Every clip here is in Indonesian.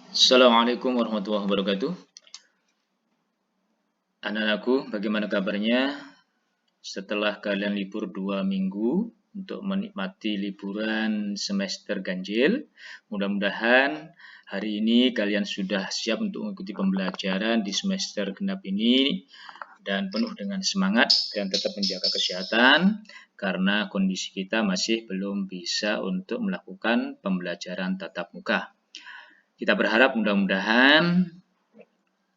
Assalamualaikum warahmatullahi wabarakatuh. Anak-anakku, bagaimana kabarnya? Setelah kalian libur 2 minggu untuk menikmati liburan semester ganjil, mudah-mudahan hari ini kalian sudah siap untuk mengikuti pembelajaran di semester genap ini dan penuh dengan semangat dan tetap menjaga kesehatan karena kondisi kita masih belum bisa untuk melakukan pembelajaran tatap muka. Kita berharap mudah-mudahan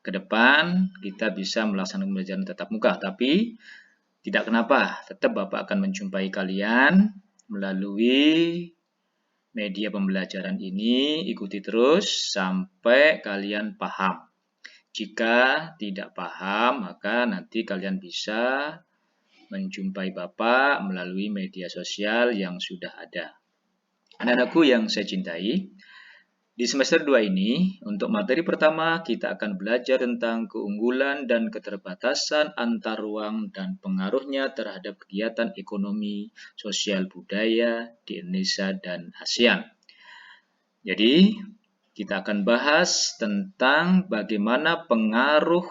ke depan kita bisa melaksanakan pembelajaran tatap muka, tapi tidak kenapa, tetap Bapak akan menjumpai kalian melalui media pembelajaran ini. Ikuti terus sampai kalian paham. Jika tidak paham, maka nanti kalian bisa menjumpai Bapak melalui media sosial yang sudah ada. Anak-anakku yang saya cintai, di semester 2 ini, untuk materi pertama, kita akan belajar tentang keunggulan dan keterbatasan antar ruang dan pengaruhnya terhadap kegiatan ekonomi, sosial, budaya di Indonesia dan ASEAN. Jadi, kita akan bahas tentang bagaimana pengaruh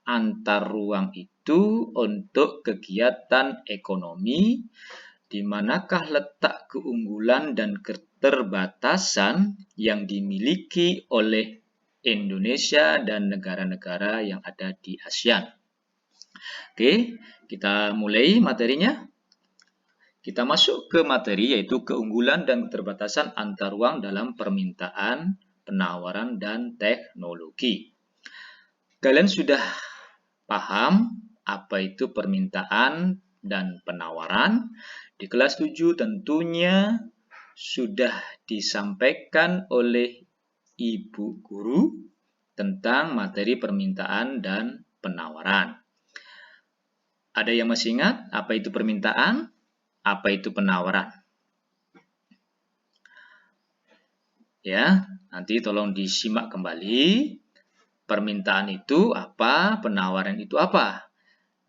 antar ruang itu untuk kegiatan ekonomi, di manakah letak keunggulan dan keterbatasan yang dimiliki oleh Indonesia dan negara-negara yang ada di ASEAN. Oke, kita mulai materinya. Kita masuk ke materi yaitu keunggulan dan keterbatasan antar ruang dalam permintaan, penawaran, dan teknologi. Kalian sudah paham apa itu permintaan dan penawaran? Di kelas 7 tentunya sudah disampaikan oleh Ibu Guru tentang materi permintaan dan penawaran. Ada yang masih ingat apa itu permintaan? Apa itu penawaran? Ya, nanti tolong disimak kembali. Permintaan itu apa? Penawaran itu apa?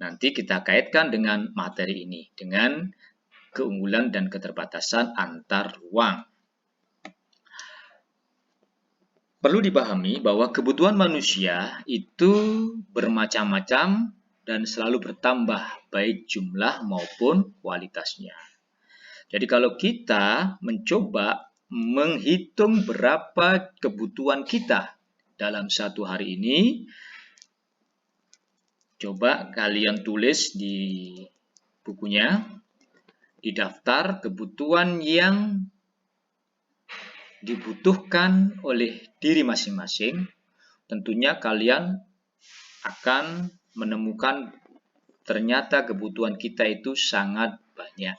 Nanti kita kaitkan dengan materi ini, dengan keunggulan dan keterbatasan antar ruang. Perlu dipahami bahwa kebutuhan manusia itu bermacam-macam dan selalu bertambah, baik jumlah maupun kualitasnya. Jadi kalau kita mencoba menghitung berapa kebutuhan kita dalam satu hari ini, coba kalian tulis di bukunya, di daftar kebutuhan yang dibutuhkan oleh diri masing-masing. Tentunya kalian akan menemukan ternyata kebutuhan kita itu sangat banyak.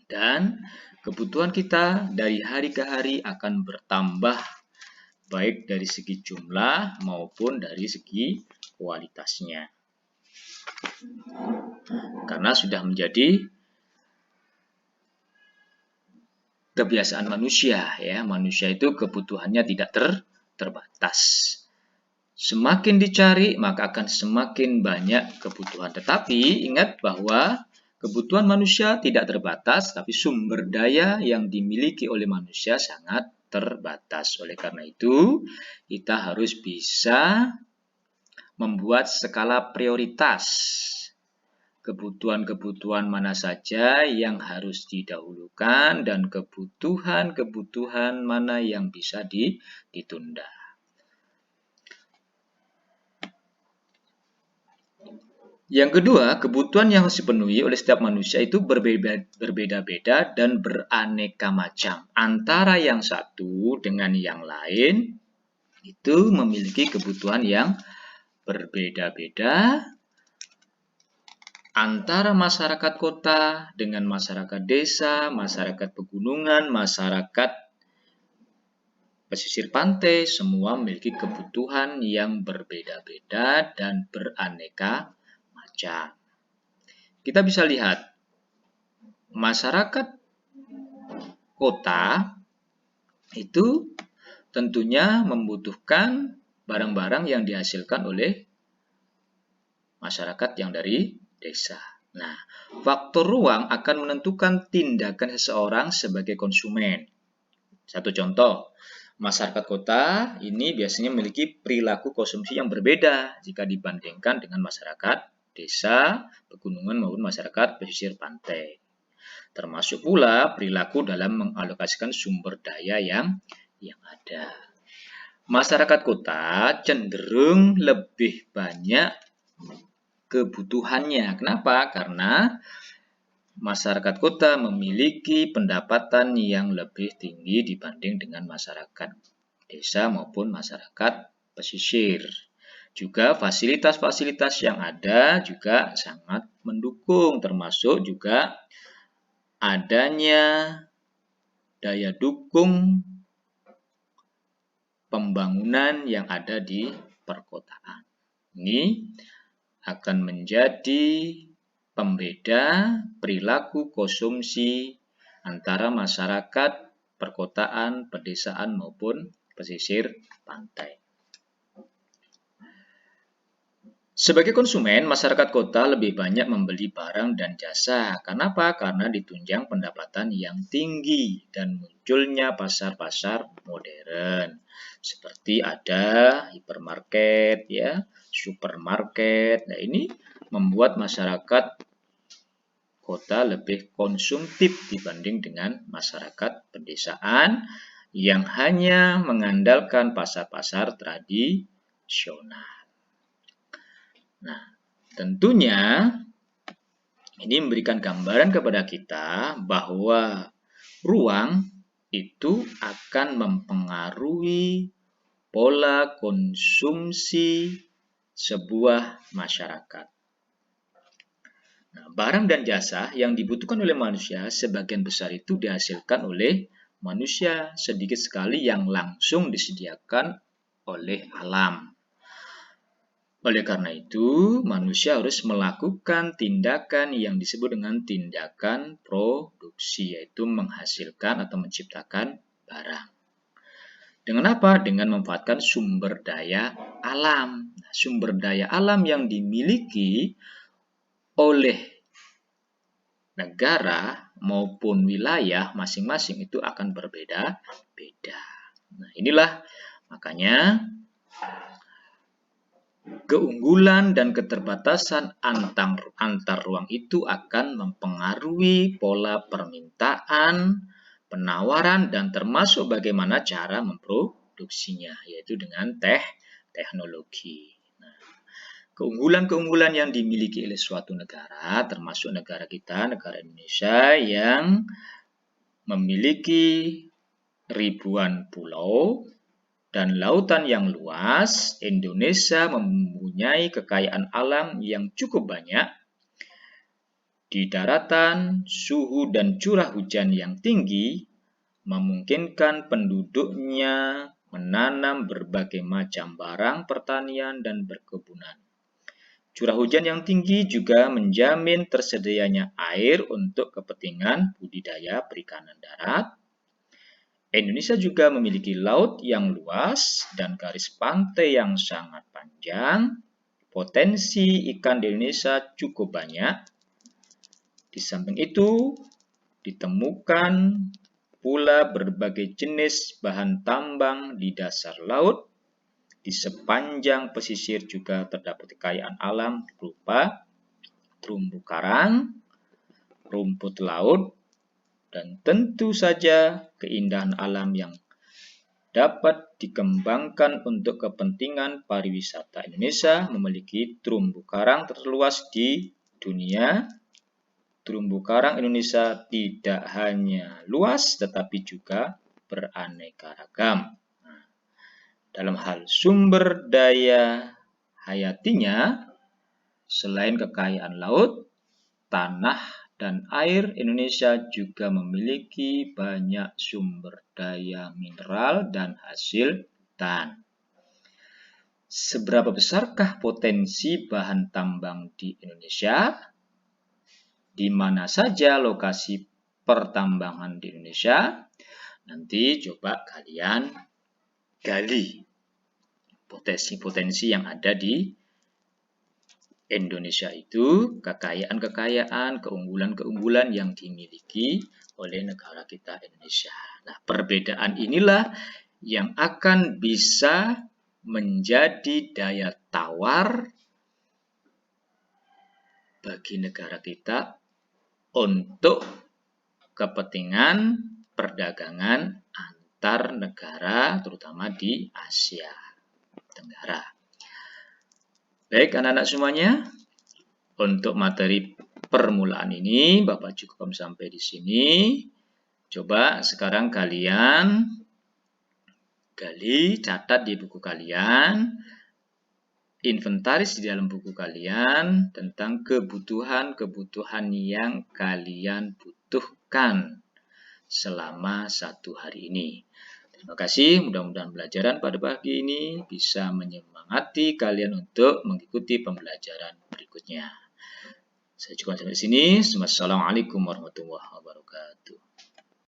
Dan kebutuhan kita dari hari ke hari akan bertambah, baik dari segi jumlah maupun dari segi kualitasnya. Karena sudah menjadi kebiasaan manusia, ya. Manusia itu kebutuhannya tidak terbatas. Semakin dicari, maka akan semakin banyak kebutuhan. Tetapi ingat bahwa kebutuhan manusia tidak terbatas, tapi sumber daya yang dimiliki oleh manusia sangat terbatas. Oleh karena itu, kita harus bisa membuat skala prioritas. Kebutuhan-kebutuhan mana saja yang harus didahulukan dan kebutuhan-kebutuhan mana yang bisa ditunda. Yang kedua, kebutuhan yang harus dipenuhi oleh setiap manusia itu berbeda-beda dan beraneka macam. Antara yang satu dengan yang lain itu memiliki kebutuhan yang berbeda-beda. Antara masyarakat kota dengan masyarakat desa, masyarakat pegunungan, masyarakat pesisir pantai, semua memiliki kebutuhan yang berbeda-beda dan beraneka macam. Kita bisa lihat, masyarakat kota itu tentunya membutuhkan barang-barang yang dihasilkan oleh masyarakat yang dari desa. Nah, faktor ruang akan menentukan tindakan seseorang sebagai konsumen. Satu contoh, Masyarakat kota ini biasanya memiliki perilaku konsumsi yang berbeda jika dibandingkan dengan masyarakat desa, pegunungan maupun masyarakat pesisir pantai. Termasuk pula perilaku dalam mengalokasikan sumber daya yang ada. Masyarakat kota cenderung lebih banyak kebutuhannya. Kenapa? Karena masyarakat kota memiliki pendapatan yang lebih tinggi dibanding dengan masyarakat desa maupun masyarakat pesisir. Juga fasilitas-fasilitas yang ada juga sangat mendukung, termasuk juga adanya daya dukung pembangunan yang ada di perkotaan. Ini akan menjadi pembeda perilaku konsumsi antara masyarakat perkotaan, pedesaan maupun pesisir pantai. Sebagai konsumen, masyarakat kota lebih banyak membeli barang dan jasa. Kenapa? Karena ditunjang pendapatan yang tinggi dan munculnya pasar-pasar modern. Seperti ada hipermarket, ya, supermarket. Nah, ini membuat masyarakat kota lebih konsumtif dibanding dengan masyarakat pedesaan yang hanya mengandalkan pasar-pasar tradisional. Nah, tentunya ini memberikan gambaran kepada kita bahwa ruang itu akan mempengaruhi pola konsumsi sebuah masyarakat. Nah, barang dan jasa yang dibutuhkan oleh manusia sebagian besar itu dihasilkan oleh manusia, sedikit sekali yang langsung disediakan oleh alam. Oleh karena itu, manusia harus melakukan tindakan yang disebut dengan tindakan produksi, yaitu menghasilkan atau menciptakan barang. Dengan apa? Dengan memanfaatkan sumber daya alam. Sumber daya alam yang dimiliki oleh negara maupun wilayah masing-masing itu akan berbeda-beda. Nah, inilah makanya keunggulan dan keterbatasan antar ruang itu akan mempengaruhi pola permintaan, penawaran, dan termasuk bagaimana cara memproduksinya, yaitu dengan teknologi. Nah, keunggulan-keunggulan yang dimiliki oleh suatu negara, termasuk negara kita, negara Indonesia yang memiliki ribuan pulau dan lautan yang luas. Indonesia mempunyai kekayaan alam yang cukup banyak. Di daratan, suhu dan curah hujan yang tinggi memungkinkan penduduknya menanam berbagai macam barang pertanian dan perkebunan. Curah hujan yang tinggi juga menjamin tersedianya air untuk kepentingan budidaya perikanan darat. Indonesia juga memiliki laut yang luas dan garis pantai yang sangat panjang. Potensi ikan di Indonesia cukup banyak. Di samping itu, ditemukan pula berbagai jenis bahan tambang di dasar laut. Di sepanjang pesisir juga terdapat kekayaan alam berupa terumbu karang, rumput laut, dan tentu saja keindahan alam yang dapat dikembangkan untuk kepentingan pariwisata. Indonesia memiliki terumbu karang terluas di dunia. Terumbu karang Indonesia tidak hanya luas tetapi juga beraneka ragam. Dalam hal sumber daya hayatinya, selain kekayaan laut, tanah, dan air, Indonesia juga memiliki banyak sumber daya mineral dan hasil hutan. Seberapa besarkah potensi bahan tambang di Indonesia? Di mana saja lokasi pertambangan di Indonesia? Nanti coba kalian gali potensi-potensi yang ada di Indonesia itu, kekayaan-kekayaan, keunggulan-keunggulan yang dimiliki oleh negara kita Indonesia. Nah, perbedaan inilah yang akan bisa menjadi daya tawar bagi negara kita untuk kepentingan perdagangan antar negara, terutama di Asia Tenggara. Baik anak-anak semuanya, untuk materi permulaan ini Bapak cukupkan sampai di sini. Coba sekarang kalian gali, catat di buku kalian, inventaris di dalam buku kalian tentang kebutuhan-kebutuhan yang kalian butuhkan selama 1 hari ini. Terima kasih, mudah-mudahan pelajaran pada pagi ini bisa menyemangati kalian untuk mengikuti pembelajaran berikutnya. Saya cukupkan sampai di sini. Wassalamualaikum warahmatullahi wabarakatuh.